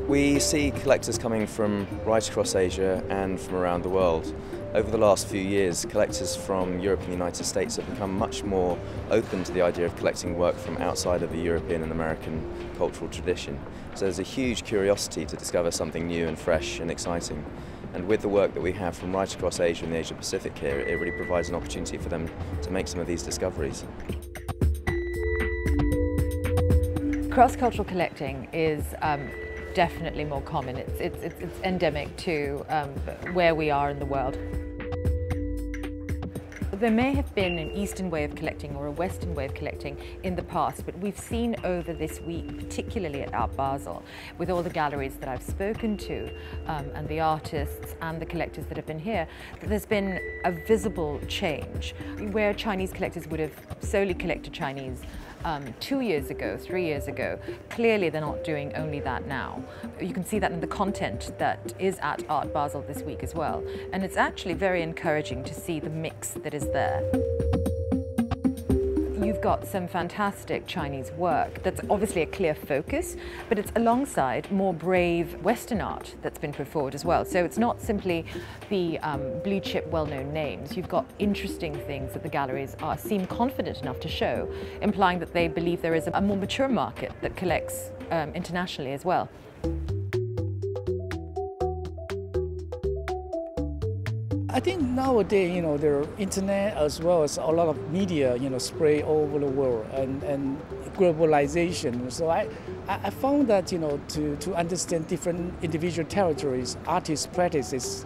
We see collectors coming from right across Asia and from around the world. Over the last few years, collectors from Europe and the United States have become much more open to the idea of collecting work from outside of the European and American cultural tradition. So there's a huge curiosity to discover something new and fresh and exciting. And with the work that we have from right across Asia and the Asia Pacific here, it really provides an opportunity for them to make some of these discoveries. Cross-cultural collecting is definitely more common. It's endemic to where we are in the world. There may have been an Eastern way of collecting or a Western way of collecting in the past, but we've seen over this week, particularly at Art Basel, with all the galleries that I've spoken to and the artists and the collectors that have been here, that there's been a visible change. Where Chinese collectors would have solely collected Chinese 2 years ago, 3 years ago, clearly they're not doing only that now. You can see that in the content that is at Art Basel this week as well. And it's actually very encouraging to see the mix that is there. You've got some fantastic Chinese work that's obviously a clear focus, but it's alongside more brave Western art that's been put forward as well. So it's not simply the blue chip well-known names. You've got interesting things that the galleries seem confident enough to show, implying that they believe there is a more mature market that collects internationally as well. I think nowadays, the internet as well as a lot of media, spread all over the world and globalization. So I found that, to understand different individual territories, artists' practice is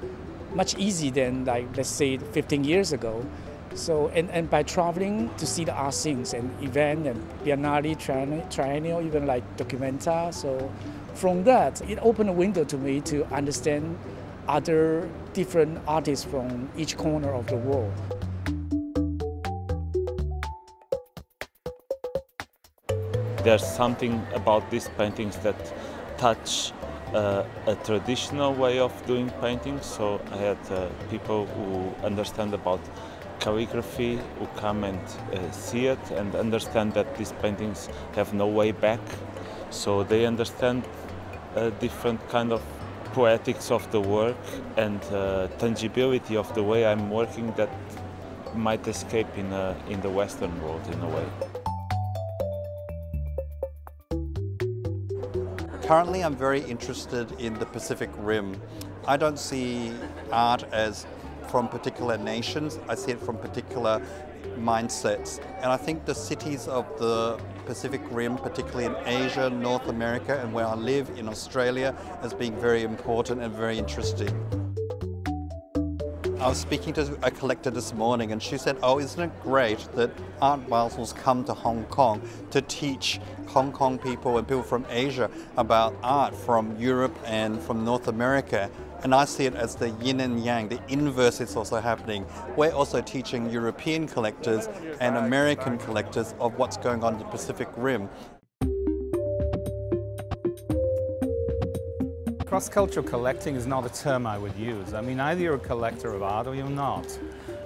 much easier than, let's say, 15 years ago. So, and by traveling to see the art scenes and event and Biennale, Triennial, even like Documenta. So from that, it opened a window to me to understand other different artists from each corner of the world. There's something about these paintings that touch a traditional way of doing painting. So I had people who understand about calligraphy who come and see it and understand that these paintings have no way back. So they understand a different kind of poetics of the work and tangibility of the way I'm working that might escape in the Western world in a way. Currently I'm very interested in the Pacific Rim. I don't see art as from particular nations, I see it from particular mindsets. And I think the cities of the Pacific Rim, particularly in Asia, North America, and where I live in Australia, as being very important and very interesting. I was speaking to a collector this morning and she said, oh, isn't it great that Art Basel's come to Hong Kong to teach Hong Kong people and people from Asia about art from Europe and from North America. And I see it as the yin and yang, the inverse is also happening. We're also teaching European collectors and American collectors of what's going on in the Pacific Rim. Cross-cultural collecting is not a term I would use. I mean, either you're a collector of art or you're not.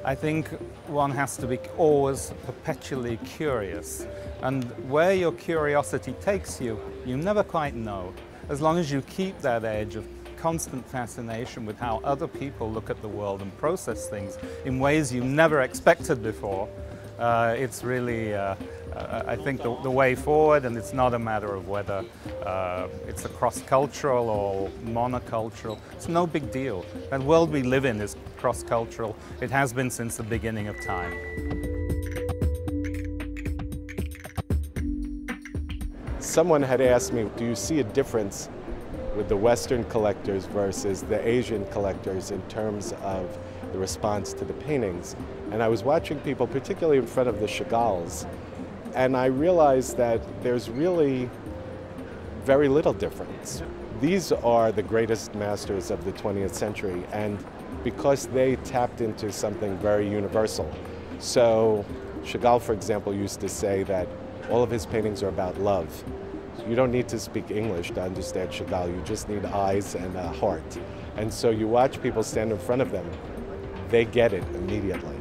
I think one has to be always perpetually curious. And where your curiosity takes you, you never quite know. As long as you keep that edge of constant fascination with how other people look at the world and process things in ways you never expected before, it's really, I think, the way forward, and it's not a matter of whether it's a cross-cultural or monocultural. It's no big deal. The world we live in is cross-cultural. It has been since the beginning of time. Someone had asked me, do you see a difference with the Western collectors versus the Asian collectors in terms of the response to the paintings? And I was watching people, particularly in front of the Chagalls, and I realized that there's really very little difference. These are the greatest masters of the 20th century, and because they tapped into something very universal. So Chagall, for example, used to say that all of his paintings are about love. You don't need to speak English to understand Chagall, you just need eyes and a heart. And so you watch people stand in front of them, they get it immediately.